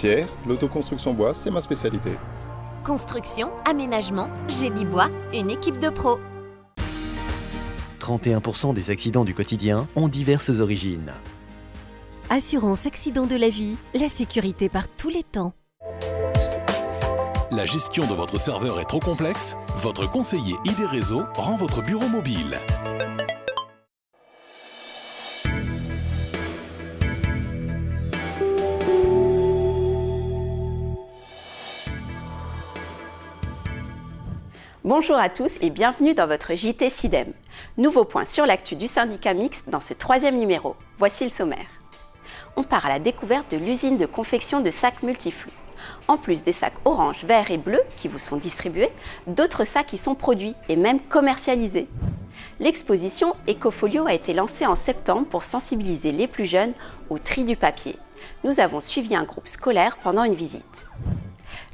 Pierre, l'autoconstruction bois, c'est ma spécialité. Construction, aménagement, génie bois, une équipe de pros. 31% des accidents du quotidien ont diverses origines. Assurance accident de la vie, la sécurité par tous les temps. La gestion de votre serveur est trop complexe? Votre conseiller ID Réseau rend votre bureau mobile. Bonjour à tous et bienvenue dans votre JT SIDEM. Nouveau point sur l'actu du syndicat mixte dans ce 3e numéro. Voici le sommaire. On part à la découverte de l'usine de confection de sacs multiflux. En plus des sacs orange, vert et bleu qui vous sont distribués, d'autres sacs y sont produits et même commercialisés. L'exposition Ecofolio a été lancée en septembre pour sensibiliser les plus jeunes au tri du papier. Nous avons suivi un groupe scolaire pendant une visite.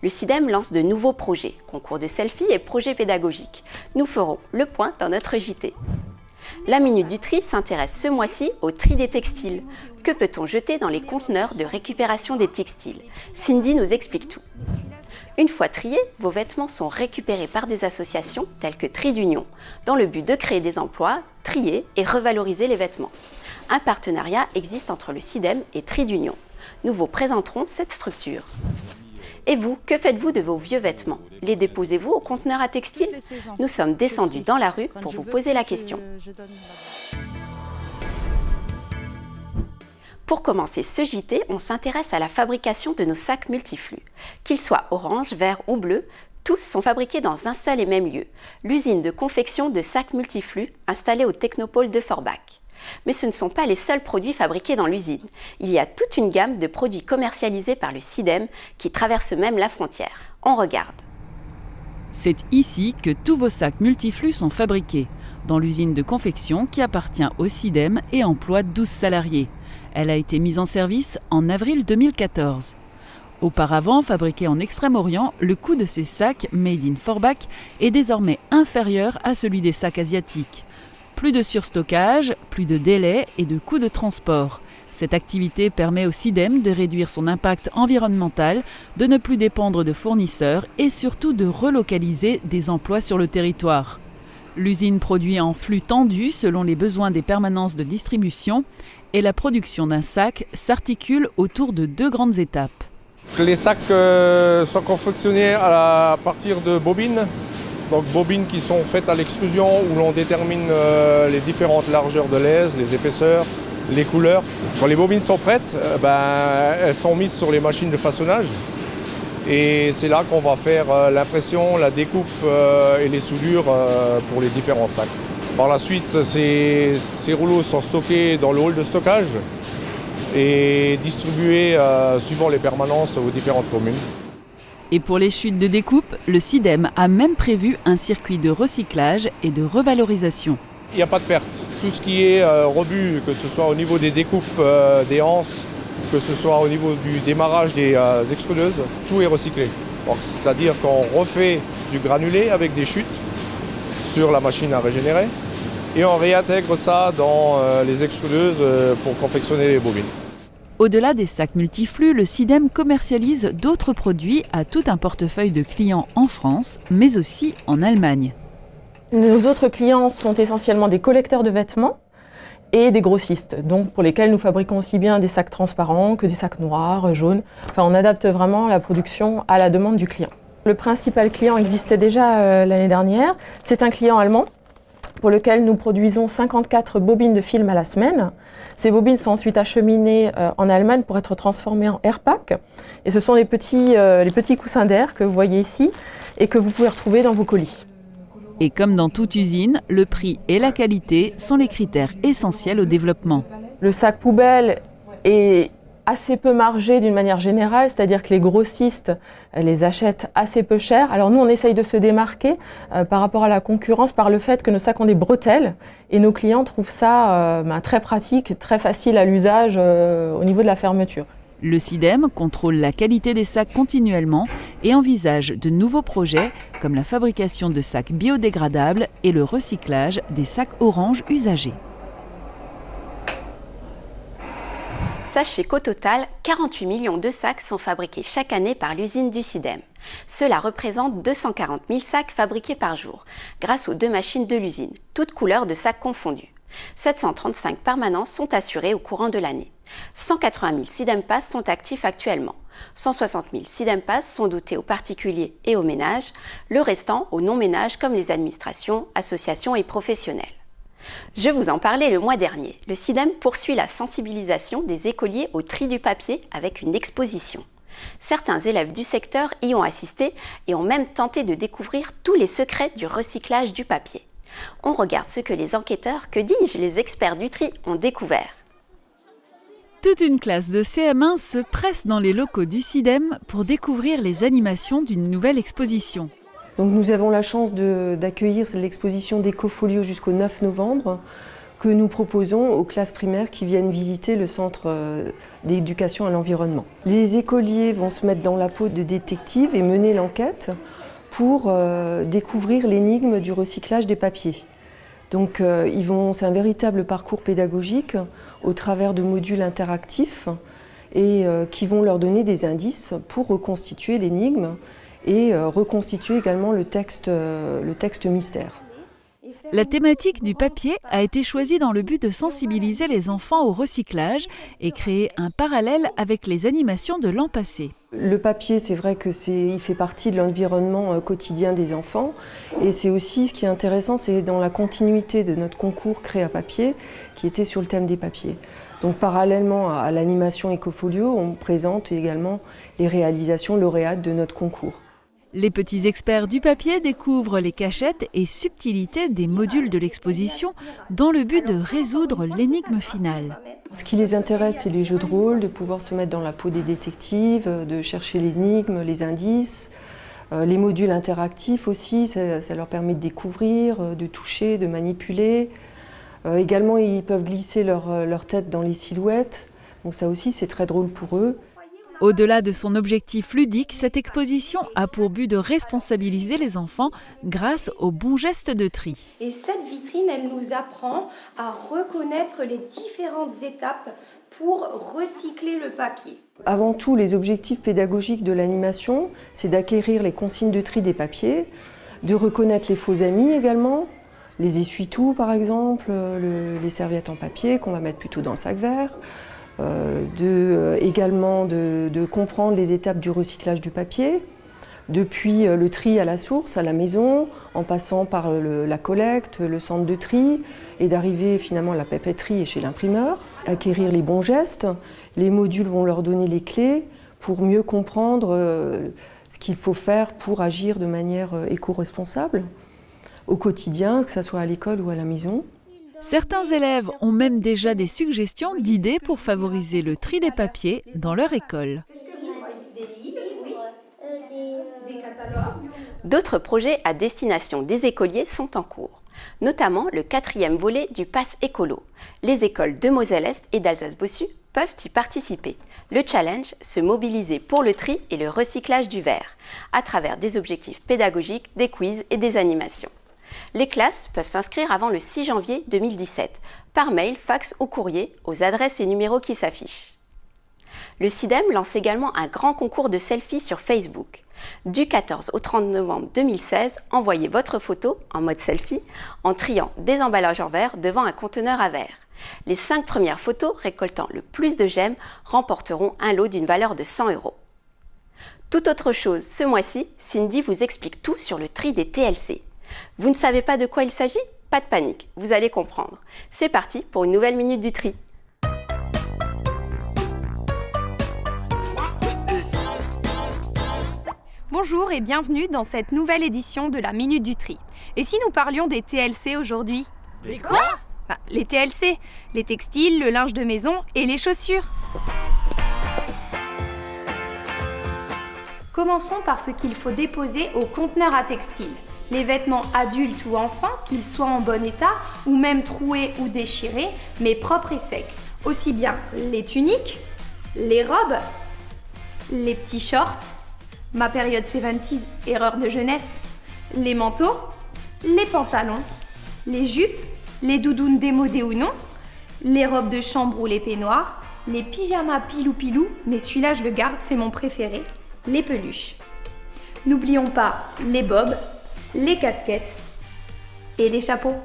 Le SIDEM lance de nouveaux projets, concours de selfie et projets pédagogiques. Nous ferons le point dans notre JT. La Minute du Tri s'intéresse ce mois-ci au tri des textiles. Que peut-on jeter dans les conteneurs de récupération des textiles? Cindy nous explique tout. Une fois triés, vos vêtements sont récupérés par des associations telles que Tri d'Union, dans le but de créer des emplois, trier et revaloriser les vêtements. Un partenariat existe entre le SIDEM et Tri d'Union. Nous vous présenterons cette structure. Et vous, que faites-vous de vos vieux vêtements? Les déposez-vous au conteneur à textile? Nous sommes descendus dans la rue pour vous poser la question. Pour commencer ce JT, on s'intéresse à la fabrication de nos sacs multiflux. Qu'ils soient orange, vert ou bleu, tous sont fabriqués dans un seul et même lieu, l'usine de confection de sacs multiflux installée au Technopôle de Forbach. Mais ce ne sont pas les seuls produits fabriqués dans l'usine. Il y a toute une gamme de produits commercialisés par le SIDEM qui traversent même la frontière. On regarde. C'est ici que tous vos sacs multiflux sont fabriqués, dans l'usine de confection qui appartient au SIDEM et emploie 12 salariés. Elle a été mise en service en avril 2014. Auparavant fabriqué en Extrême-Orient, le coût de ces sacs made in Forbach est désormais inférieur à celui des sacs asiatiques. Plus de surstockage, plus de délais et de coûts de transport. Cette activité permet au SIDEM de réduire son impact environnemental, de ne plus dépendre de fournisseurs et surtout de relocaliser des emplois sur le territoire. L'usine produit en flux tendu selon les besoins des permanences de distribution et la production d'un sac s'articule autour de 2 grandes étapes. Les sacs sont confectionnés à partir de bobines. Donc bobines qui sont faites à l'extrusion où l'on détermine les différentes largeurs de l'aise, les épaisseurs, les couleurs. Quand les bobines sont prêtes, elles sont mises sur les machines de façonnage. Et c'est là qu'on va faire l'impression, la découpe et les soudures pour les différents sacs. Par la suite, ces rouleaux sont stockés dans le hall de stockage et distribués suivant les permanences aux différentes communes. Et pour les chutes de découpe, le SIDEM a même prévu un circuit de recyclage et de revalorisation. Il n'y a pas de perte. Tout ce qui est rebut, que ce soit au niveau des découpes des anses, que ce soit au niveau du démarrage des extrudeuses, tout est recyclé. C'est-à-dire qu'on refait du granulé avec des chutes sur la machine à régénérer et on réintègre ça dans les extrudeuses pour confectionner les bobines. Au-delà des sacs multiflux, le SIDEM commercialise d'autres produits à tout un portefeuille de clients en France, mais aussi en Allemagne. Nos autres clients sont essentiellement des collecteurs de vêtements et des grossistes, donc pour lesquels nous fabriquons aussi bien des sacs transparents que des sacs noirs, jaunes. Enfin, on adapte vraiment la production à la demande du client. Le principal client existait déjà l'année dernière. C'est un client allemand pour lequel nous produisons 54 bobines de film à la semaine. Ces bobines sont ensuite acheminées en Allemagne pour être transformées en airpack. Et ce sont les petits coussins d'air que vous voyez ici et que vous pouvez retrouver dans vos colis. Et comme dans toute usine, le prix et la qualité sont les critères essentiels au développement. Le sac poubelle est assez peu margé d'une manière générale, c'est-à-dire que les grossistes les achètent assez peu cher. Alors nous, on essaye de se démarquer par rapport à la concurrence par le fait que nos sacs ont des bretelles et nos clients trouvent ça très pratique, très facile à l'usage au niveau de la fermeture. Le SIDEM contrôle la qualité des sacs continuellement et envisage de nouveaux projets comme la fabrication de sacs biodégradables et le recyclage des sacs orange usagés. Sachez qu'au total, 48 millions de sacs sont fabriqués chaque année par l'usine du SIDEM. Cela représente 240 000 sacs fabriqués par jour, grâce aux 2 machines de l'usine, toutes couleurs de sacs confondus. 735 permanences sont assurées au courant de l'année. 180 000 SIDEM Pass sont actifs actuellement. 160 000 SIDEM Pass sont dotés aux particuliers et aux ménages, le restant aux non-ménages comme les administrations, associations et professionnels. Je vous en parlais le mois dernier. Le SIDEM poursuit la sensibilisation des écoliers au tri du papier avec une exposition. Certains élèves du secteur y ont assisté et ont même tenté de découvrir tous les secrets du recyclage du papier. On regarde ce que les enquêteurs, que dis-je, les experts du tri ont découvert. Toute une classe de CM1 se presse dans les locaux du SIDEM pour découvrir les animations d'une nouvelle exposition. Donc nous avons la chance d'accueillir l'exposition d'Ecofolio jusqu'au 9 novembre que nous proposons aux classes primaires qui viennent visiter le centre d'éducation à l'environnement. Les écoliers vont se mettre dans la peau de détectives et mener l'enquête pour découvrir l'énigme du recyclage des papiers. Donc c'est un véritable parcours pédagogique au travers de modules interactifs et qui vont leur donner des indices pour reconstituer l'énigme et reconstituer également le texte mystère. La thématique du papier a été choisie dans le but de sensibiliser les enfants au recyclage et créer un parallèle avec les animations de l'an passé. Le papier, c'est vrai qu'il fait partie de l'environnement quotidien des enfants et c'est aussi ce qui est intéressant, c'est dans la continuité de notre concours Créa Papier qui était sur le thème des papiers. Donc parallèlement à l'animation Ecofolio, on présente également les réalisations lauréates de notre concours. Les petits experts du papier découvrent les cachettes et subtilités des modules de l'exposition dans le but de résoudre l'énigme finale. Ce qui les intéresse, c'est les jeux de rôle, de pouvoir se mettre dans la peau des détectives, de chercher l'énigme, les indices. Les modules interactifs aussi, ça leur permet de découvrir, de toucher, de manipuler. Également, ils peuvent glisser leur tête dans les silhouettes. Donc ça aussi, c'est très drôle pour eux. Au-delà de son objectif ludique, cette exposition a pour but de responsabiliser les enfants grâce aux bons gestes de tri. Et cette vitrine, elle nous apprend à reconnaître les différentes étapes pour recycler le papier. Avant tout, les objectifs pédagogiques de l'animation, c'est d'acquérir les consignes de tri des papiers, de reconnaître les faux amis également, les essuie-tout par exemple, les serviettes en papier qu'on va mettre plutôt dans le sac vert. Également de comprendre les étapes du recyclage du papier, depuis le tri à la source, à la maison, en passant par la collecte, le centre de tri, et d'arriver finalement à la papeterie et chez l'imprimeur. Acquérir les bons gestes, les modules vont leur donner les clés pour mieux comprendre ce qu'il faut faire pour agir de manière éco-responsable au quotidien, que ce soit à l'école ou à la maison. Certains élèves ont même déjà des suggestions d'idées pour favoriser le tri des papiers dans leur école. D'autres projets à destination des écoliers sont en cours, notamment le 4e volet du Pass Écolo. Les écoles de Moselle-Est et d'Alsace-Bossu peuvent y participer. Le challenge, se mobiliser pour le tri et le recyclage du verre, à travers des objectifs pédagogiques, des quiz et des animations. Les classes peuvent s'inscrire avant le 6 janvier 2017, par mail, fax ou courrier, aux adresses et numéros qui s'affichent. Le SIDEM lance également un grand concours de selfies sur Facebook. Du 14 au 30 novembre 2016, envoyez votre photo en mode selfie en triant des emballages en verre devant un conteneur à verre. Les 5 premières photos récoltant le plus de j'aime remporteront un lot d'une valeur de 100 €. Tout autre chose, ce mois-ci, Cindy vous explique tout sur le tri des TLC. Vous ne savez pas de quoi il s'agit ? Pas de panique, vous allez comprendre. C'est parti pour une nouvelle minute du tri. Bonjour et bienvenue dans cette nouvelle édition de la Minute du Tri. Et si nous parlions des TLC aujourd'hui ? Des quoi ? Les TLC, les textiles, le linge de maison et les chaussures. Commençons par ce qu'il faut déposer au conteneur à textile. Les vêtements adultes ou enfants, qu'ils soient en bon état ou même troués ou déchirés, mais propres et secs. Aussi bien les tuniques, les robes, les petits shorts, ma période 70s, erreur de jeunesse, les manteaux, les pantalons, les jupes, les doudounes démodées ou non, les robes de chambre ou les peignoirs, les pyjamas pilou-pilou, mais celui-là je le garde, c'est mon préféré, les peluches. N'oublions pas les bobs, les casquettes et les chapeaux.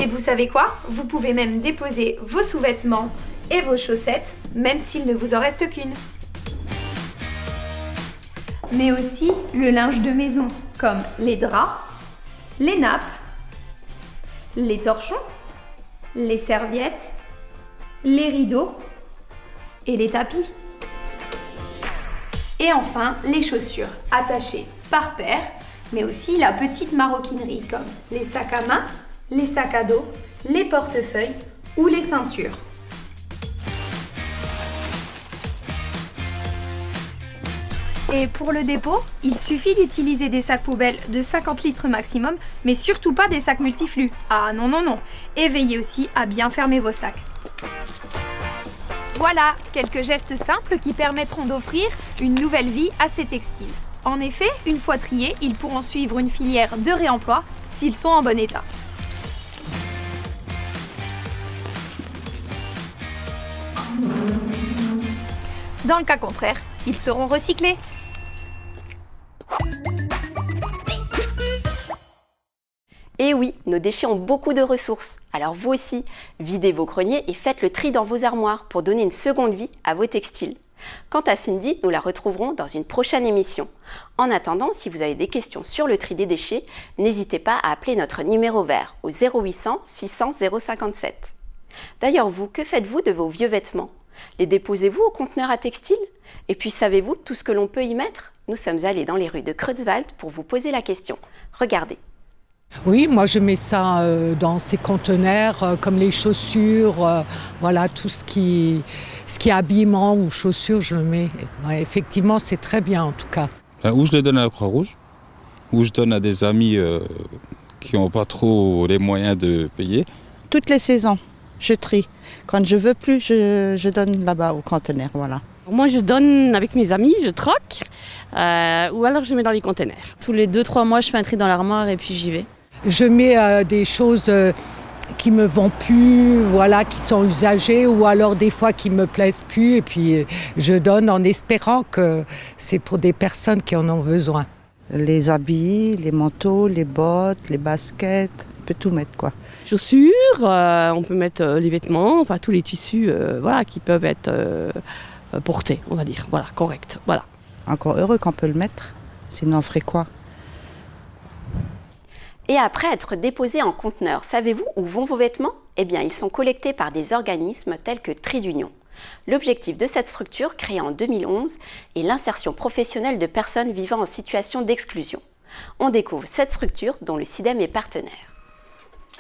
Et vous savez quoi? Vous pouvez même déposer vos sous-vêtements et vos chaussettes, même s'il ne vous en reste qu'une. Mais aussi le linge de maison, comme les draps, les nappes, les torchons, les serviettes, les rideaux et les tapis. Et enfin, les chaussures attachées par paire, mais aussi la petite maroquinerie comme les sacs à main, les sacs à dos, les portefeuilles ou les ceintures. Et pour le dépôt, il suffit d'utiliser des sacs poubelles de 50 litres maximum, mais surtout pas des sacs multiflux. Ah non, non, non. Et veillez aussi à bien fermer vos sacs. Voilà, quelques gestes simples qui permettront d'offrir une nouvelle vie à ces textiles. En effet, une fois triés, ils pourront suivre une filière de réemploi s'ils sont en bon état. Dans le cas contraire, ils seront recyclés. Et oui, nos déchets ont beaucoup de ressources. Alors vous aussi, videz vos greniers et faites le tri dans vos armoires pour donner une seconde vie à vos textiles. Quant à Cindy, nous la retrouverons dans une prochaine émission. En attendant, si vous avez des questions sur le tri des déchets, n'hésitez pas à appeler notre numéro vert au 0800 600 057. D'ailleurs vous, que faites-vous de vos vieux vêtements? Les déposez-vous au conteneur à textile? Et puis savez-vous tout ce que l'on peut y mettre? Nous sommes allés dans les rues de Creutzwald pour vous poser la question. Regardez. Oui, moi je mets ça dans ces conteneurs comme les chaussures, voilà, tout ce qui est habillement ou chaussures, je le mets. Ouais, effectivement, c'est très bien en tout cas. Ou je les donne à la Croix-Rouge, ou je donne à des amis qui n'ont pas trop les moyens de payer. Toutes les saisons, je trie. Quand je veux plus, je donne là-bas au conteneur, voilà. Moi, je donne avec mes amis, je troque, ou alors je mets dans les conteneurs. Tous les 2-3 mois, je fais un tri dans l'armoire et puis j'y vais. Je mets des choses qui me vont plus, voilà, qui sont usagées, ou alors des fois qui me plaisent plus, et puis je donne en espérant que c'est pour des personnes qui en ont besoin. Les habits, les manteaux, les bottes, les baskets, on peut tout mettre quoi. Chaussures, on peut mettre les vêtements, enfin tous les tissus, voilà, qui peuvent être portés, on va dire, voilà, correct, voilà. Encore heureux qu'on peut le mettre, sinon on ferait quoi? Et après être déposés en conteneur, savez-vous où vont vos vêtements? Eh bien, ils sont collectés par des organismes tels que Tri d'Union. L'objectif de cette structure, créée en 2011, est l'insertion professionnelle de personnes vivant en situation d'exclusion. On découvre cette structure dont le CIDEM est partenaire.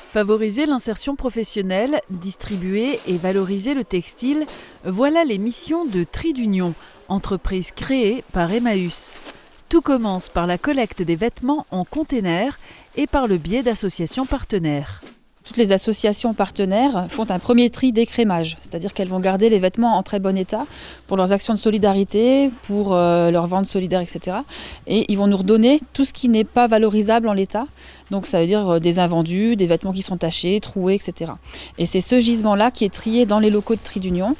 Favoriser l'insertion professionnelle, distribuer et valoriser le textile, voilà les missions de Tri d'Union, entreprise créée par Emmaüs. Tout commence par la collecte des vêtements en containers et par le biais d'associations partenaires. Toutes les associations partenaires font un premier tri d'écrémage, c'est-à-dire qu'elles vont garder les vêtements en très bon état pour leurs actions de solidarité, pour leurs ventes solidaires, etc. Et ils vont nous redonner tout ce qui n'est pas valorisable en l'état. Donc ça veut dire des invendus, des vêtements qui sont tachés, troués, etc. Et c'est ce gisement-là qui est trié dans les locaux de Tri d'Union,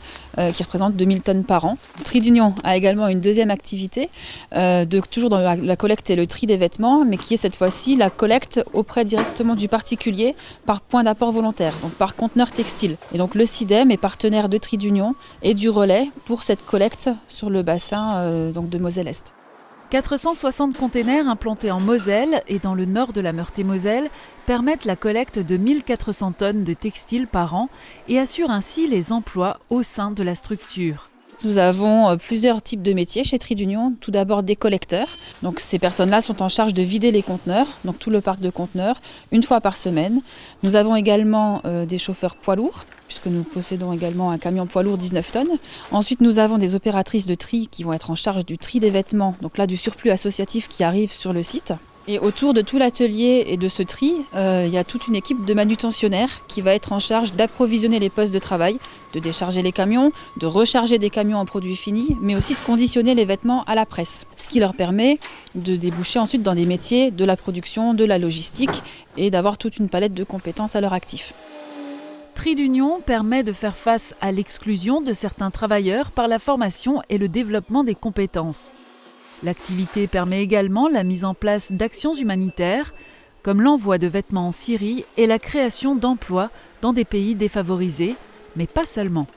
qui représente 2000 tonnes par an. Tri d'Union a également une deuxième activité, toujours dans la collecte et le tri des vêtements, mais qui est cette fois-ci la collecte auprès directement du particulier par point d'apport volontaire, donc par conteneur textile. Et donc le CIDEM est partenaire de Tri d'Union et du relais pour cette collecte sur le bassin donc de Moselle-Est. 460 containers implantés en Moselle et dans le nord de la Meurthe-et-Moselle permettent la collecte de 1400 tonnes de textiles par an et assurent ainsi les emplois au sein de la structure. Nous avons plusieurs types de métiers chez Tri d'Union. Tout d'abord des collecteurs. Donc ces personnes-là sont en charge de vider les conteneurs, donc tout le parc de conteneurs, une fois par semaine. Nous avons également des chauffeurs poids lourds, puisque nous possédons également un camion poids lourd 19 tonnes. Ensuite, nous avons des opératrices de tri qui vont être en charge du tri des vêtements, donc là du surplus associatif qui arrive sur le site. Et autour de tout l'atelier et de ce tri, il y a toute une équipe de manutentionnaires qui va être en charge d'approvisionner les postes de travail, de décharger les camions, de recharger des camions en produits finis, mais aussi de conditionner les vêtements à la presse. Ce qui leur permet de déboucher ensuite dans des métiers de la production, de la logistique et d'avoir toute une palette de compétences à leur actif. tri d'union permet de faire face à l'exclusion de certains travailleurs par la formation et le développement des compétences. L'activité permet également la mise en place d'actions humanitaires, comme l'envoi de vêtements en Syrie et la création d'emplois dans des pays défavorisés, mais pas seulement.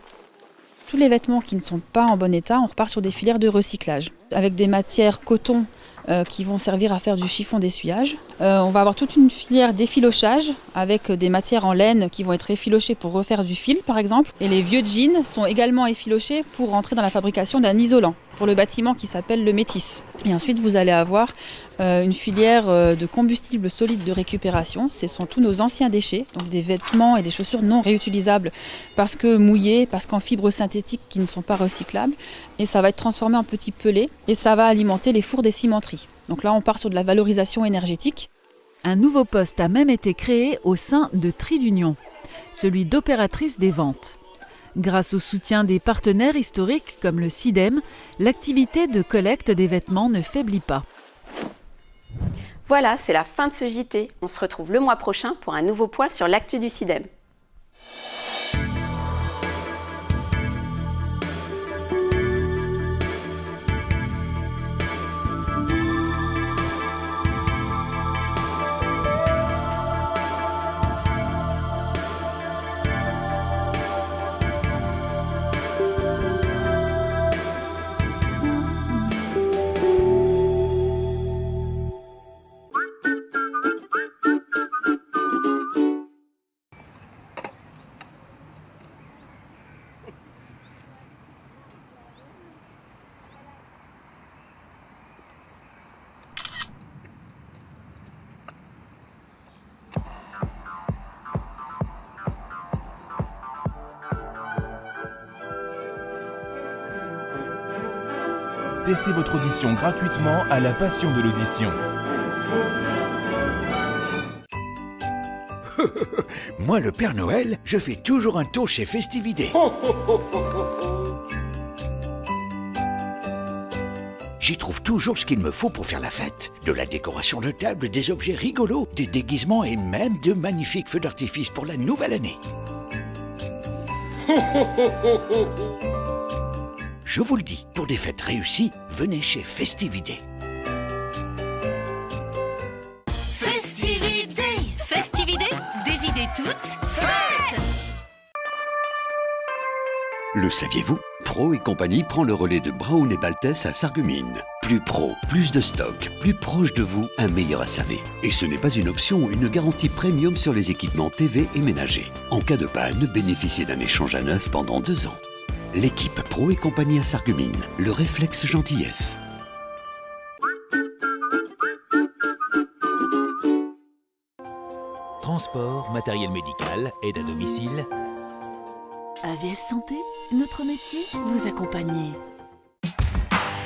Tous les vêtements qui ne sont pas en bon état, on repart sur des filières de recyclage, avec des matières coton qui vont servir à faire du chiffon d'essuyage. On va avoir toute une filière d'effilochage avec des matières en laine qui vont être effilochées pour refaire du fil par exemple. Et les vieux jeans sont également effilochés pour rentrer dans la fabrication d'un isolant pour le bâtiment qui s'appelle le métis. Et ensuite vous allez avoir une filière de combustible solide de récupération. Ce sont tous nos anciens déchets, donc des vêtements et des chaussures non réutilisables parce que mouillés, parce qu'en fibres synthétiques qui ne sont pas recyclables. Et ça va être transformé en petits pellets et ça va alimenter les fours des cimenteries. Donc là, on part sur de la valorisation énergétique. Un nouveau poste a même été créé au sein de Tri d'Union, celui d'opératrice des ventes. Grâce au soutien des partenaires historiques comme le SIDEM, l'activité de collecte des vêtements ne faiblit pas. Voilà, c'est la fin de ce JT. On se retrouve le mois prochain pour un nouveau point sur l'actu du SIDEM. Testez votre audition gratuitement à la Passion de l'audition. Moi, le Père Noël, je fais toujours un tour chez Festivité. J'y trouve toujours ce qu'il me faut pour faire la fête. De la décoration de table, des objets rigolos, des déguisements et même de magnifiques feux d'artifice pour la nouvelle année. Je vous le dis, pour des fêtes réussies, venez chez Festivité. Festivité, Festivité, des idées toutes faites. Le saviez-vous? Pro et compagnie prend le relais de Braun et Baltès à Sarreguemines. Plus pro, plus de stock, plus proche de vous, un meilleur SAV. Et ce n'est pas une option, une garantie premium sur les équipements TV et ménagers. En cas de panne, bénéficiez d'un échange à neuf pendant 2 ans. L'équipe Pro et compagnie à Sarreguemines, le réflexe gentillesse. Transport, matériel médical, aide à domicile. AVS Santé, notre métier, vous accompagner.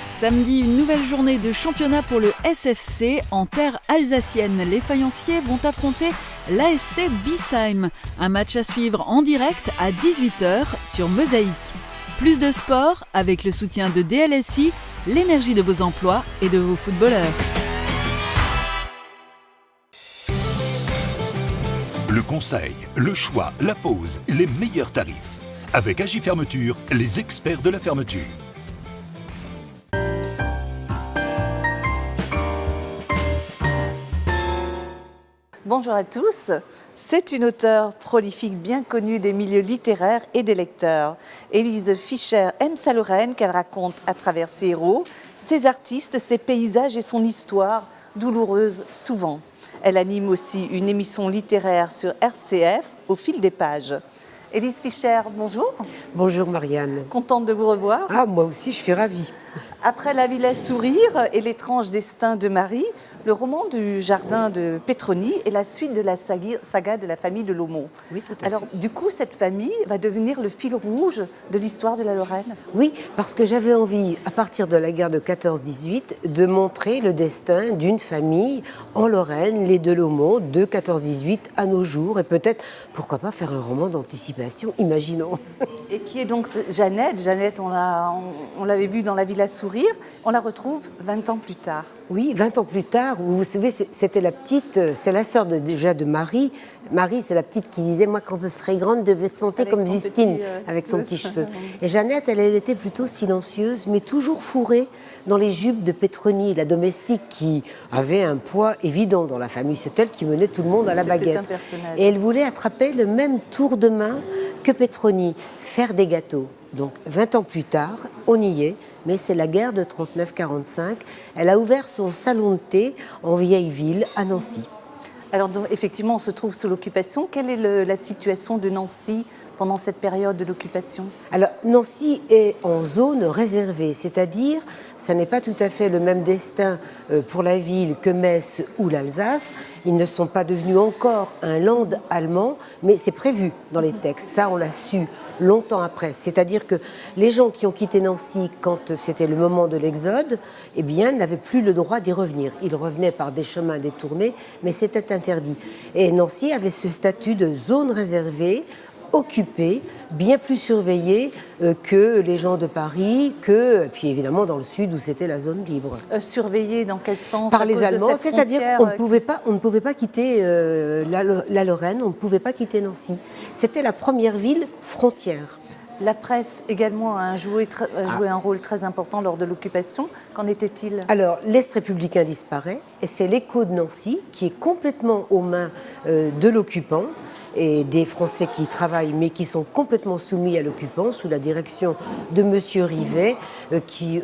Samedi, une nouvelle journée de championnat pour le SFC en terre alsacienne. Les faïenciers vont affronter l'ASC Biesheim. Un match à suivre en direct à 18h sur Mosaïque. Plus de sport avec le soutien de DLSI, l'énergie de vos emplois et de vos footballeurs. Le conseil, le choix, la pause, les meilleurs tarifs. Avec Agi Fermeture, les experts de la fermeture. Bonjour à tous. C'est une auteure prolifique bien connue des milieux littéraires et des lecteurs. Élise Fischer aime sa Lorraine qu'elle raconte à travers ses héros, ses artistes, ses paysages et son histoire, douloureuse souvent. Elle anime aussi une émission littéraire sur RCF, Au fil des pages. Élise Fischer, bonjour. Bonjour Marianne. Contente de vous revoir. Ah, moi aussi, je suis ravie. Après La Vilaine Sourire et l'étrange destin de Marie, le roman du jardin de Petroni est la suite de la saga de la famille de Laumont. Oui, tout à fait. Alors, du coup, cette famille va devenir le fil rouge de l'histoire de la Lorraine? Oui, parce que j'avais envie, à partir de la guerre de 14-18, de montrer le destin d'une famille en Lorraine, les de Laumont, de 14-18 à nos jours, et peut-être, pourquoi pas, faire un roman d'anticipation, imaginons. Et qui est donc Jeannette. Jeannette, on l'avait vue dans La Villa la sourire. On la retrouve 20 ans plus tard. Oui, 20 ans plus tard, vous savez, c'était la petite, c'est la sœur déjà de Marie. Marie, c'est la petite qui disait, moi, quand je serai grande, je devais chanter comme Justine, avec son petit cheveu. Et Jeannette, elle était plutôt silencieuse, mais toujours fourrée dans les jupes de Pétronie, la domestique qui avait un poids évident dans la famille. C'est elle qui menait tout le monde à la baguette. C'était un personnage. Et elle voulait attraper le même tour de main que Pétronie, faire des gâteaux. Donc 20 ans plus tard, on y est, mais c'est la guerre de 39-45. Elle a ouvert son salon de thé en vieille ville à Nancy. Alors donc, effectivement, on se trouve sous l'occupation. Quelle est la situation de Nancy pendant cette période de l'occupation? Alors Nancy est en zone réservée, c'est-à-dire ça n'est pas tout à fait le même destin pour la ville que Metz ou l'Alsace. Ils ne sont pas devenus encore un land allemand, mais c'est prévu dans les textes. Ça, on l'a su longtemps après. C'est-à-dire que les gens qui ont quitté Nancy quand c'était le moment de l'exode, eh bien, n'avaient plus le droit d'y revenir. Ils revenaient par des chemins détournés, mais c'était interdit. Et Nancy avait ce statut de zone réservée, occupée, bien plus surveillée que les gens de Paris, et puis évidemment dans le sud où c'était la zone libre. Surveillée dans quel sens? Par les Allemands, c'est-à-dire qu'on ne pouvait pas quitter la Lorraine, on ne pouvait pas quitter Nancy. C'était la première ville frontière. La presse également a joué un rôle très important lors de l'occupation. Qu'en était-il? Alors, l'Est républicain disparaît et c'est l'Écho de Nancy qui est complètement aux mains de l'occupant et des Français qui y travaillent mais qui sont complètement soumis à l'occupant sous la direction de Monsieur Rivet qui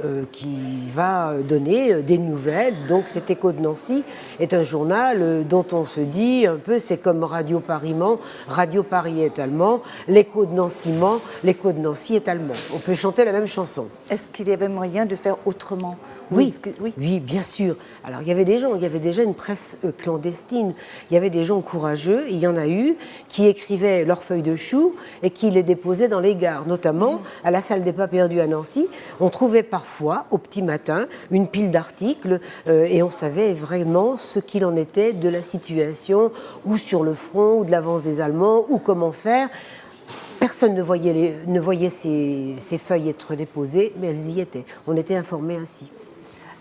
va donner des nouvelles. Donc cet Écho de Nancy est un journal dont on se dit un peu c'est comme Radio Paris ment, Radio Paris est allemand, l'Écho de Nancy ment, l'Écho de Nancy est allemand. On peut chanter la même chanson. Est-ce qu'il y avait moyen de faire autrement? Oui, bien sûr. Alors il y avait des gens, il y avait déjà une presse clandestine, il y avait des gens courageux, il y en a eu, qui écrivaient leurs feuilles de chou et qui les déposaient dans les gares, notamment à la salle des pas perdus à Nancy. On trouvait parfois, au petit matin, une pile d'articles et on savait vraiment ce qu'il en était de la situation, ou sur le front, ou de l'avance des Allemands, ou comment faire. Personne ne voyait ces feuilles être déposées, mais elles y étaient. On était informés ainsi.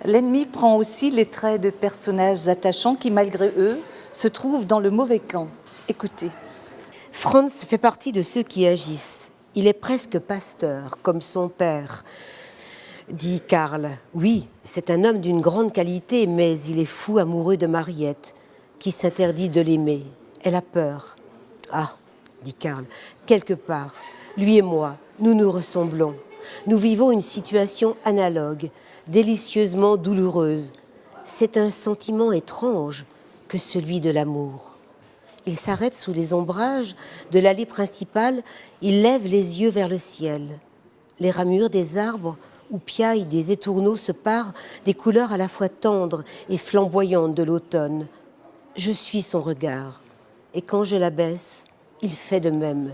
L'ennemi prend aussi les traits de personnages attachants qui, malgré eux, se trouvent dans le mauvais camp. Écoutez. Franz fait partie de ceux qui agissent. Il est presque pasteur, comme son père, dit Karl. Oui, c'est un homme d'une grande qualité, mais il est fou amoureux de Mariette, qui s'interdit de l'aimer. Elle a peur. Ah, dit Karl, quelque part, lui et moi, nous nous ressemblons. Nous vivons une situation analogue, délicieusement douloureuse. C'est un sentiment étrange que celui de l'amour. Il s'arrête sous les ombrages de l'allée principale, il lève les yeux vers le ciel. Les ramures des arbres où piaillent des étourneaux se parent des couleurs à la fois tendres et flamboyantes de l'automne. Je suis son regard, et quand je l'abaisse, il fait de même.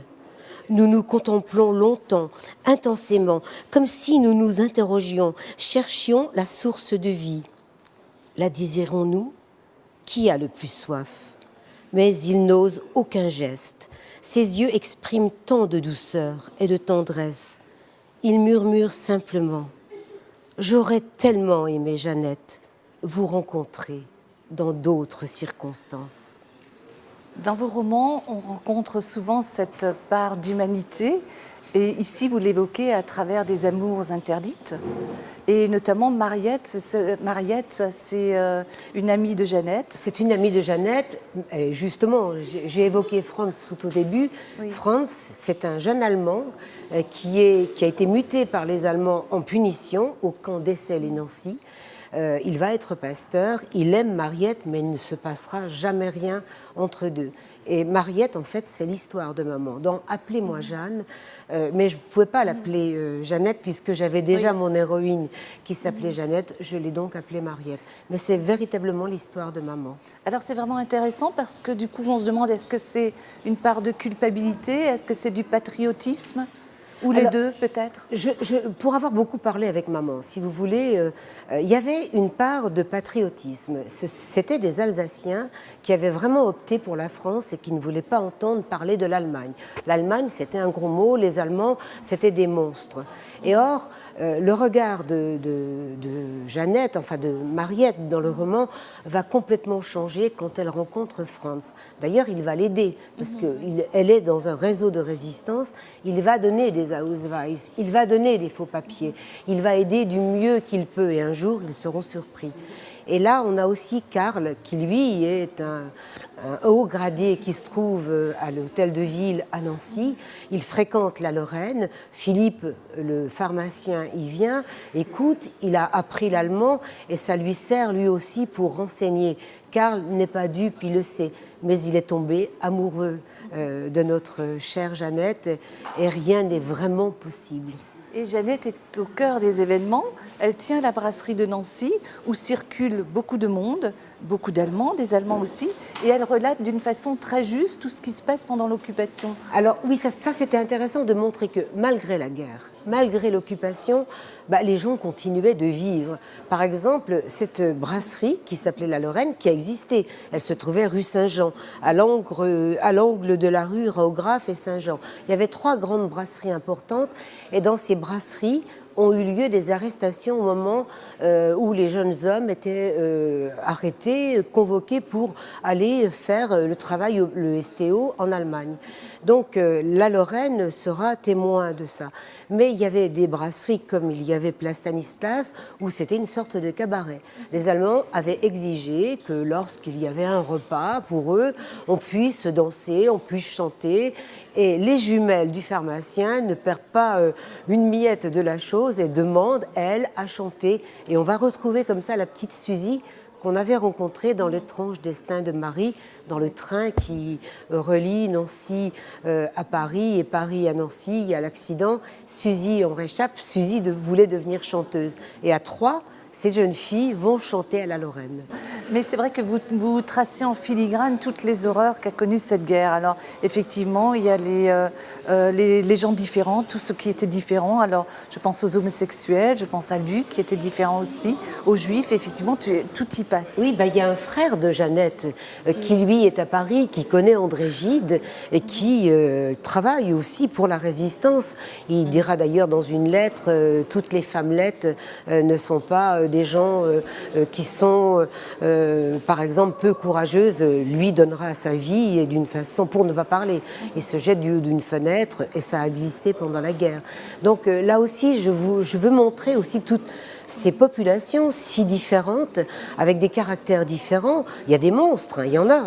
Nous nous contemplons longtemps, intensément, comme si nous nous interrogions, cherchions la source de vie. La désirons-nous? Qui a le plus soif? Mais il n'ose aucun geste. Ses yeux expriment tant de douceur et de tendresse. Il murmure simplement « J'aurais tellement aimé, Jeannette, vous rencontrer dans d'autres circonstances. » Dans vos romans, on rencontre souvent cette part d'humanité. Et ici, vous l'évoquez à travers des amours interdites. Et notamment Mariette, c'est une amie de Jeannette. C'est une amie de Jeannette. Et justement, j'ai évoqué Franz tout au début. Oui. Franz, c'est un jeune Allemand qui a été muté par les Allemands en punition au camp d'Essel et Nancy. Il va être pasteur, il aime Mariette, mais il ne se passera jamais rien entre deux. Et Mariette, en fait, c'est l'histoire de maman. Dans « Appelez-moi Jeanne », mais je ne pouvais pas l'appeler Jeannette, puisque j'avais déjà mon héroïne qui s'appelait Jeannette, je l'ai donc appelée Mariette. Mais c'est véritablement l'histoire de maman. Alors c'est vraiment intéressant, parce que du coup, on se demande, est-ce que c'est une part de culpabilité? Est-ce que c'est du patriotisme? Ou les deux, peut-être? Pour avoir beaucoup parlé avec maman, si vous voulez, il y avait une part de patriotisme. C'était des Alsaciens qui avaient vraiment opté pour la France et qui ne voulaient pas entendre parler de l'Allemagne. L'Allemagne, c'était un gros mot, les Allemands, c'était des monstres. Et or, le regard de Jeannette, enfin de Mariette dans le roman, va complètement changer quand elle rencontre Franz. D'ailleurs, il va l'aider, parce qu'elle est dans un réseau de résistance. Il va donner des Ausweis, il va donner des faux papiers, il va aider du mieux qu'il peut, et un jour, ils seront surpris. Et là, on a aussi Karl, qui lui est un haut gradé qui se trouve à l'hôtel de ville à Nancy. Il fréquente la Lorraine. Philippe, le pharmacien, y vient, écoute, il a appris l'allemand et ça lui sert lui aussi pour renseigner. Karl n'est pas dupe, il le sait, mais il est tombé amoureux de notre chère Jeannette et rien n'est vraiment possible. Et Jeannette est au cœur des événements. Elle tient la brasserie de Nancy où circule beaucoup de monde, beaucoup d'Allemands, des Allemands aussi, et elle relate d'une façon très juste tout ce qui se passe pendant l'occupation. Alors oui, ça c'était intéressant de montrer que malgré la guerre, malgré l'occupation, les gens continuaient de vivre. Par exemple, cette brasserie qui s'appelait la Lorraine, qui a existé, elle se trouvait rue Saint-Jean, à l'angle de la rue Raographe et Saint-Jean. Il y avait 3 grandes brasseries importantes, et dans ces brasseries ont eu lieu des arrestations au moment où les jeunes hommes étaient arrêtés, convoqués pour aller faire le travail, le STO, en Allemagne. Donc la Lorraine sera témoin de ça. Mais il y avait des brasseries comme il y avait Place Stanislas, où c'était une sorte de cabaret. Les Allemands avaient exigé que lorsqu'il y avait un repas pour eux, on puisse danser, on puisse chanter. Et les jumelles du pharmacien ne perdent pas une miette de la chose et demandent, elles, à chanter. Et on va retrouver comme ça la petite Suzy qu'on avait rencontrée dans l'étrange destin de Marie, dans le train qui relie Nancy à Paris et Paris à Nancy. Il y a l'accident, Suzy en réchappe, Suzy voulait devenir chanteuse. Et à 3, ces jeunes filles vont chanter à la Lorraine. Mais c'est vrai que vous tracez en filigrane toutes les horreurs qu'a connues cette guerre. Alors effectivement, il y a les gens différents, tout ce qui était différent. Alors je pense aux homosexuels, je pense à Luc qui était différent aussi, aux juifs, effectivement tout y passe. Oui, il y a un frère de Jeannette qui lui est à Paris, qui connaît André Gide et qui travaille aussi pour la résistance. Il dira d'ailleurs dans une lettre, toutes les femmelettes ne sont pas des gens qui sont, par exemple, peu courageuses. Lui donnera sa vie et d'une façon, pour ne pas parler, il se jette du haut d'une fenêtre et ça a existé pendant la guerre. Donc là aussi, je veux montrer aussi toutes ces populations si différentes, avec des caractères différents. Il y a des monstres, il y en a.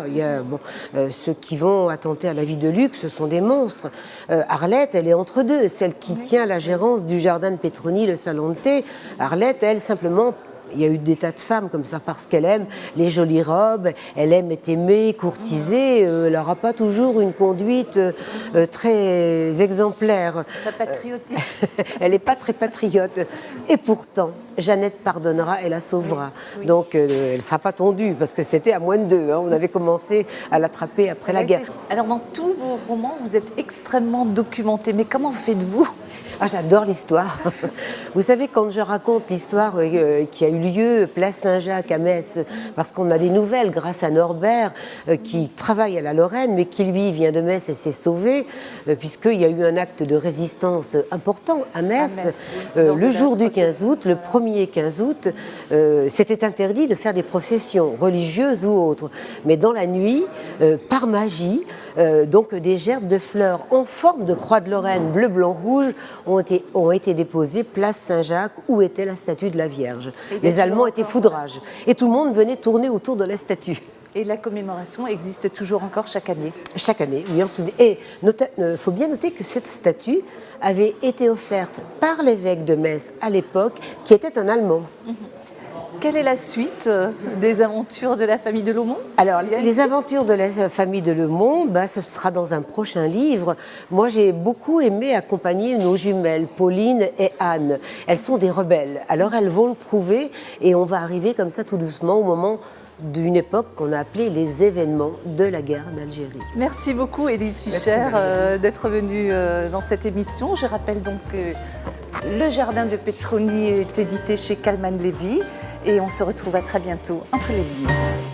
Ceux qui vont attenter à la vie de Luc, ce sont des monstres. Arlette, elle est entre deux, celle qui tient la gérance du jardin de Petroni, le salon de thé. Arlette, elle, simplement, il y a eu des tas de femmes comme ça parce qu'elle aime les jolies robes, elle aime être aimée, courtisée, elle n'aura pas toujours une conduite très exemplaire. Très patriotique. Elle n'est pas très patriote. Et pourtant, Jeannette pardonnera et la sauvera. Oui. Donc elle ne sera pas tondue parce que c'était à moins de 2. On avait commencé à l'attraper après la guerre. Alors dans tous vos romans, vous êtes extrêmement documenté. Mais comment faites-vous ? J'adore l'histoire. Vous savez, quand je raconte l'histoire qui a eu lieu place Saint-Jacques à Metz, parce qu'on a des nouvelles grâce à Norbert qui travaille à la Lorraine, mais qui lui vient de Metz et s'est sauvé, puisqu'il y a eu un acte de résistance important à Metz. Le jour du 15 août, le premier 15 août, c'était interdit de faire des processions religieuses ou autres. Mais dans la nuit, par magie, donc des gerbes de fleurs en forme de croix de Lorraine bleu, blanc, rouge ont été déposées place Saint-Jacques où était la statue de la Vierge. Les Allemands étaient foudrages et tout le monde venait tourner autour de la statue. Et la commémoration existe toujours encore chaque année ? Chaque année, oui, on se souvient. Et il faut bien noter que cette statue avait été offerte par l'évêque de Metz à l'époque, qui était un Allemand. Quelle est la suite des aventures de la famille de Laumont ? Alors, les aventures de la famille de Laumont, ce sera dans un prochain livre. Moi, j'ai beaucoup aimé accompagner nos jumelles, Pauline et Anne. Elles sont des rebelles. Alors, elles vont le prouver et on va arriver comme ça tout doucement au moment d'une époque qu'on a appelée les événements de la guerre d'Algérie. Merci beaucoup Élise Fischer d'être venue dans cette émission. Je rappelle donc que Le Jardin de Petroni est édité chez Kalman Levy et on se retrouve à très bientôt entre les lignes.